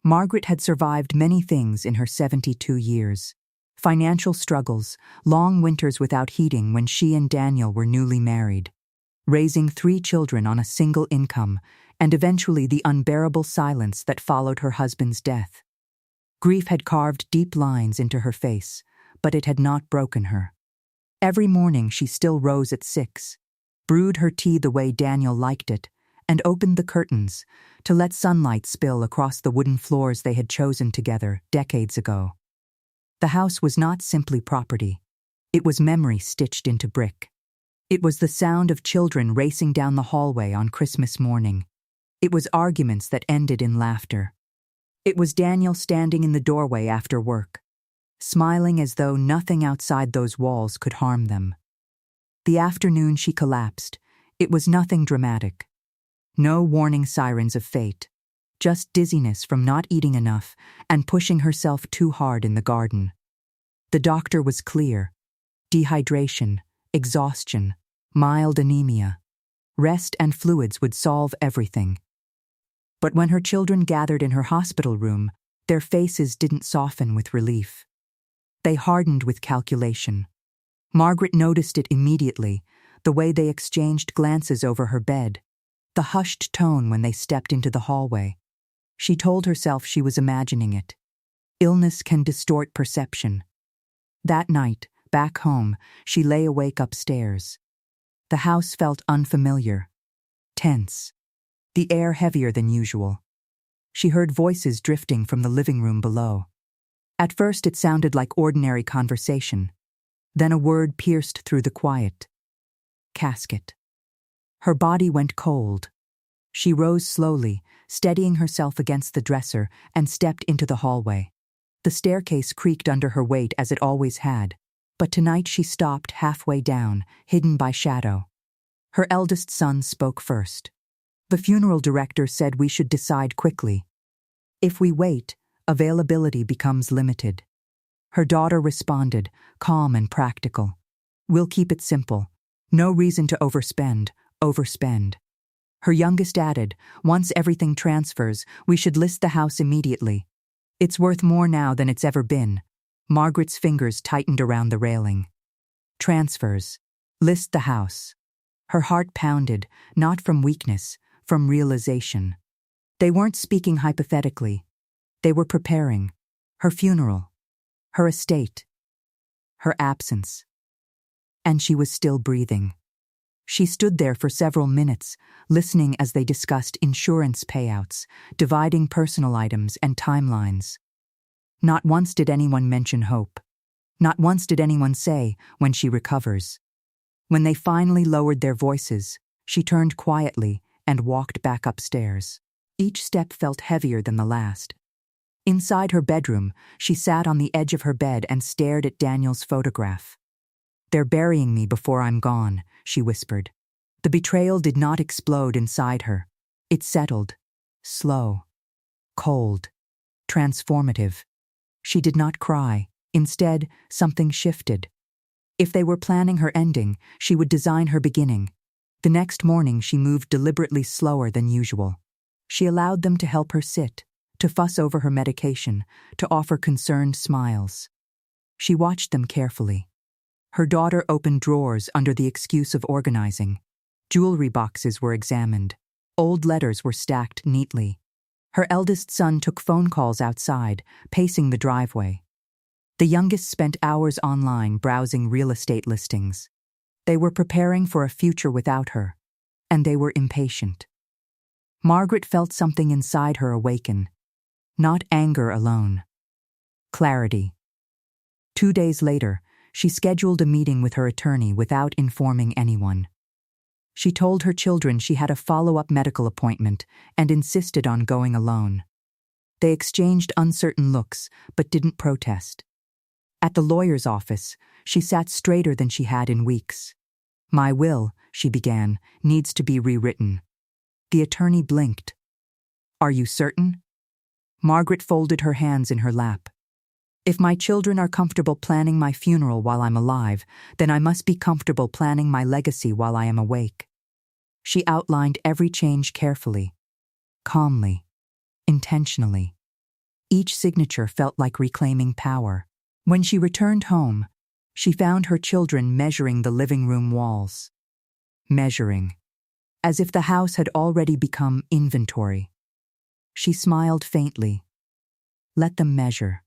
Margaret had survived many things in her 72 years. Financial struggles, long winters without heating when she and Daniel were newly married, raising 3 children on a single income, and eventually the unbearable silence that followed her husband's death. Grief had carved deep lines into her face, but it had not broken her. Every morning she still rose at 6, brewed her tea the way Daniel liked it, and opened the curtains to let sunlight spill across the wooden floors they had chosen together decades ago. The house was not simply property. It was memory stitched into brick. It was the sound of children racing down the hallway on Christmas morning. It was arguments that ended in laughter. It was Daniel standing in the doorway after work, smiling as though nothing outside those walls could harm them. The afternoon she collapsed, it was nothing dramatic. No warning sirens of fate, just dizziness from not eating enough and pushing herself too hard in the garden. The doctor was clear: dehydration, exhaustion, mild anemia. Rest and fluids would solve everything. But when her children gathered in her hospital room, their faces didn't soften with relief. They hardened with calculation. Margaret noticed it immediately, the way they exchanged glances over her bed, the hushed tone when they stepped into the hallway. She told herself she was imagining it. Illness can distort perception. That night, back home, she lay awake upstairs. The house felt unfamiliar, tense, the air heavier than usual. She heard voices drifting from the living room below. At first it sounded like ordinary conversation. Then a word pierced through the quiet. Casket. Her body went cold. She rose slowly, steadying herself against the dresser, and stepped into the hallway. The staircase creaked under her weight as it always had, but tonight she stopped halfway down, hidden by shadow. Her eldest son spoke first. The funeral director said we should decide quickly. If we wait, availability becomes limited. Her daughter responded, calm and practical. We'll keep it simple. No reason to overspend. Her youngest added, once everything transfers, we should list the house immediately. It's worth more now than it's ever been. Margaret's fingers tightened around the railing. Transfers. List the house. Her heart pounded, not from weakness, from realization. They weren't speaking hypothetically. They were preparing. Her funeral. Her estate. Her absence. And she was still breathing. She stood there for several minutes, listening as they discussed insurance payouts, dividing personal items and timelines. Not once did anyone mention hope. Not once did anyone say, when she recovers. When they finally lowered their voices, she turned quietly and walked back upstairs. Each step felt heavier than the last. Inside her bedroom, she sat on the edge of her bed and stared at Daniel's photograph. They're burying me before I'm gone, she whispered. The betrayal did not explode inside her. It settled. Slow. Cold. Transformative. She did not cry. Instead, something shifted. If they were planning her ending, she would design her beginning. The next morning she moved deliberately slower than usual. She allowed them to help her sit, to fuss over her medication, to offer concerned smiles. She watched them carefully. Her daughter opened drawers under the excuse of organizing. Jewelry boxes were examined. Old letters were stacked neatly. Her eldest son took phone calls outside, pacing the driveway. The youngest spent hours online browsing real estate listings. They were preparing for a future without her, and they were impatient. Margaret felt something inside her awaken. Not anger alone. Clarity. 2 days later, she scheduled a meeting with her attorney without informing anyone. She told her children she had a follow-up medical appointment and insisted on going alone. They exchanged uncertain looks, but didn't protest. At the lawyer's office, she sat straighter than she had in weeks. My will, she began, needs to be rewritten. The attorney blinked. Are you certain? Margaret folded her hands in her lap. If my children are comfortable planning my funeral while I'm alive, then I must be comfortable planning my legacy while I am awake. She outlined every change carefully, calmly, intentionally. Each signature felt like reclaiming power. When she returned home, she found her children measuring the living room walls. Measuring, as if the house had already become inventory. She smiled faintly. Let them measure.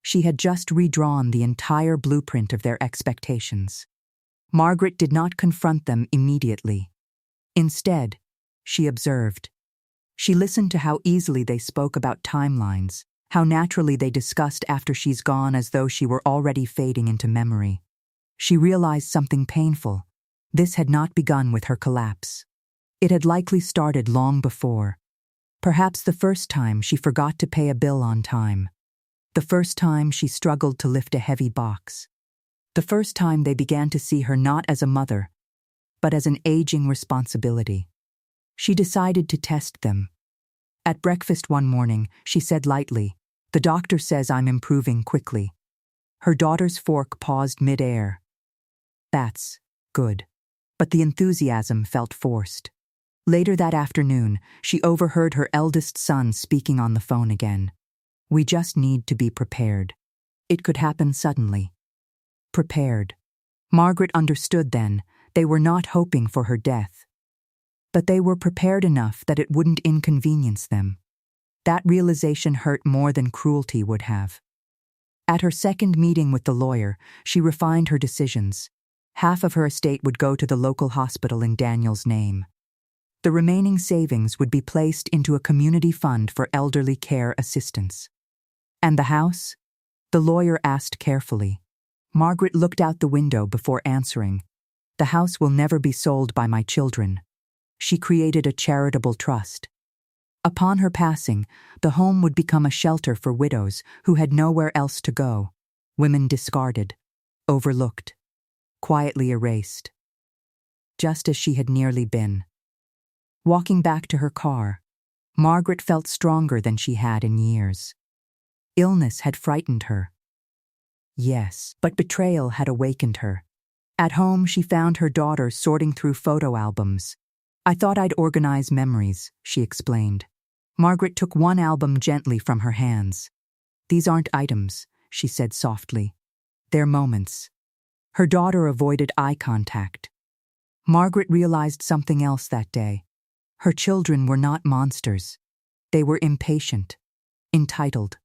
She had just redrawn the entire blueprint of their expectations. Margaret did not confront them immediately. Instead, she observed. She listened to how easily they spoke about timelines, how naturally they discussed after she's gone as though she were already fading into memory. She realized something painful. This had not begun with her collapse. It had likely started long before. Perhaps the first time she forgot to pay a bill on time. The first time she struggled to lift a heavy box. The first time they began to see her not as a mother, but as an aging responsibility. She decided to test them. At breakfast one morning, she said lightly, "The doctor says I'm improving quickly." Her daughter's fork paused mid-air. That's good. But the enthusiasm felt forced. Later that afternoon, she overheard her eldest son speaking on the phone again. "We just need to be prepared. It could happen suddenly." Prepared. Margaret understood then. They were not hoping for her death. But they were prepared enough that it wouldn't inconvenience them. That realization hurt more than cruelty would have. At her second meeting with the lawyer, she refined her decisions. Half of her estate would go to the local hospital in Daniel's name. The remaining savings would be placed into a community fund for elderly care assistance. And the house? The lawyer asked carefully. Margaret looked out the window before answering. "The house will never be sold by my children." She created a charitable trust. Upon her passing, the home would become a shelter for widows who had nowhere else to go, women discarded, overlooked, quietly erased. Just as she had nearly been. Walking back to her car, Margaret felt stronger than she had in years. Illness had frightened her. Yes, but betrayal had awakened her. At home, she found her daughter sorting through photo albums. "I thought I'd organize memories," she explained. Margaret took one album gently from her hands. "These aren't items," she said softly. "They're moments." Her daughter avoided eye contact. Margaret realized something else that day. Her children were not monsters. They were impatient, entitled,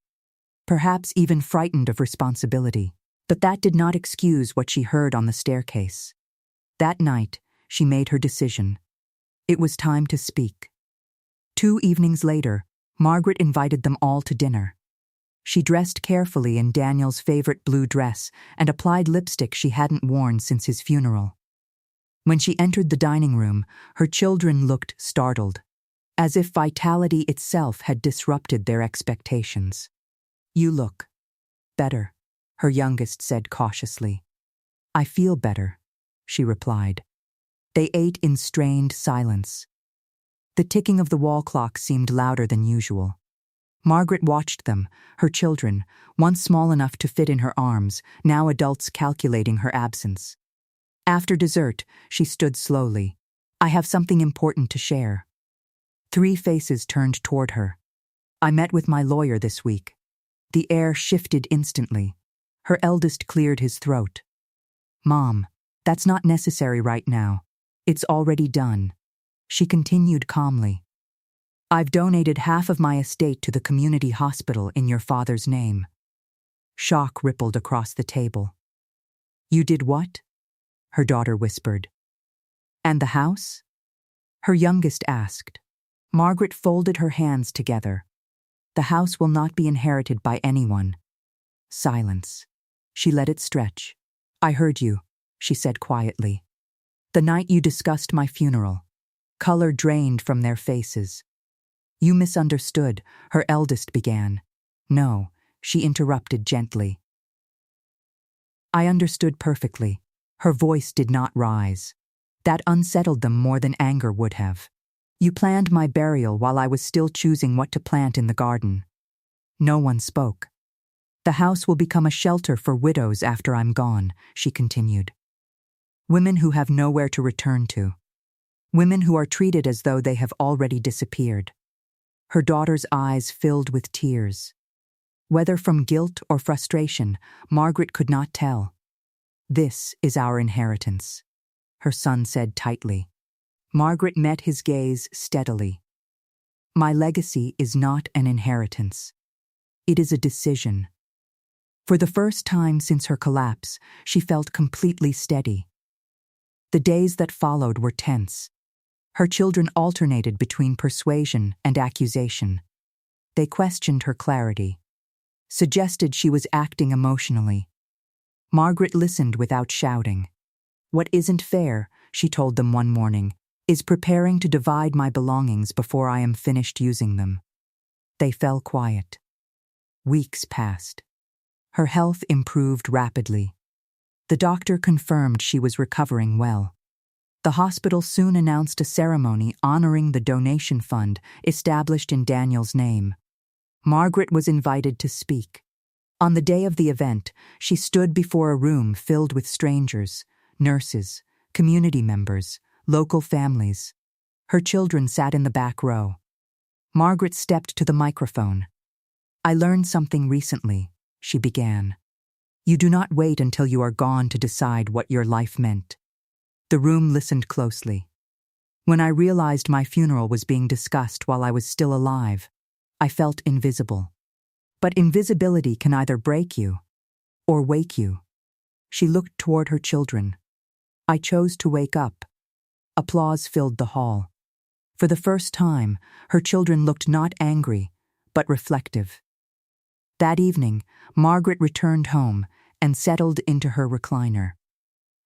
perhaps even frightened of responsibility. But that did not excuse what she heard on the staircase. That night, she made her decision. It was time to speak. 2 evenings later, Margaret invited them all to dinner. She dressed carefully in Daniel's favorite blue dress and applied lipstick she hadn't worn since his funeral. When she entered the dining room, her children looked startled, as if vitality itself had disrupted their expectations. "You look better," her youngest said cautiously. "I feel better," she replied. They ate in strained silence. The ticking of the wall clock seemed louder than usual. Margaret watched them, her children, once small enough to fit in her arms, now adults calculating her absence. After dessert, she stood slowly. "I have something important to share." 3 faces turned toward her. "I met with my lawyer this week." The air shifted instantly. Her eldest cleared his throat. "Mom, that's not necessary right now. It's already done." She continued calmly. "I've donated half of my estate to the community hospital in your father's name." Shock rippled across the table. "You did what?" her daughter whispered. "And the house?" her youngest asked. Margaret folded her hands together. "The house will not be inherited by anyone." Silence. She let it stretch. "I heard you," she said quietly. "The night you discussed my funeral." Color drained from their faces. "You misunderstood," her eldest began. "No," she interrupted gently. "I understood perfectly." Her voice did not rise. That unsettled them more than anger would have. "You planned my burial while I was still choosing what to plant in the garden." No one spoke. "The house will become a shelter for widows after I'm gone," she continued. "Women who have nowhere to return to. Women who are treated as though they have already disappeared." Her daughter's eyes filled with tears. Whether from guilt or frustration, Margaret could not tell. "This is our inheritance," her son said tightly. Margaret met his gaze steadily. "My legacy is not an inheritance. It is a decision." For the first time since her collapse, she felt completely steady. The days that followed were tense. Her children alternated between persuasion and accusation. They questioned her clarity, suggested she was acting emotionally. Margaret listened without shouting. "What isn't fair," she told them one morning, "is preparing to divide my belongings before I am finished using them." They fell quiet. Weeks passed. Her health improved rapidly. The doctor confirmed she was recovering well. The hospital soon announced a ceremony honoring the donation fund established in Daniel's name. Margaret was invited to speak. On the day of the event, she stood before a room filled with strangers, nurses, community members, local families. Her children sat in the back row. Margaret stepped to the microphone. "I learned something recently," she began. "You do not wait until you are gone to decide what your life meant." The room listened closely. "When I realized my funeral was being discussed while I was still alive, I felt invisible. But invisibility can either break you or wake you." She looked toward her children. "I chose to wake up." Applause filled the hall. For the first time, her children looked not angry, but reflective. That evening, Margaret returned home and settled into her recliner.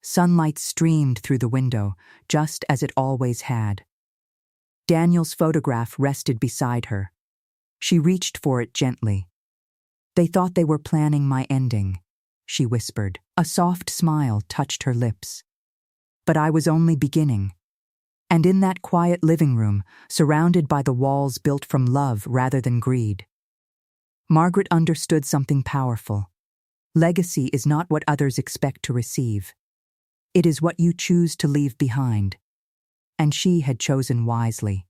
Sunlight streamed through the window, just as it always had. Daniel's photograph rested beside her. She reached for it gently. "They thought they were planning my ending," she whispered. A soft smile touched her lips. "But I was only beginning." And in that quiet living room, surrounded by the walls built from love rather than greed, Margaret understood something powerful. Legacy is not what others expect to receive. It is what you choose to leave behind. And she had chosen wisely.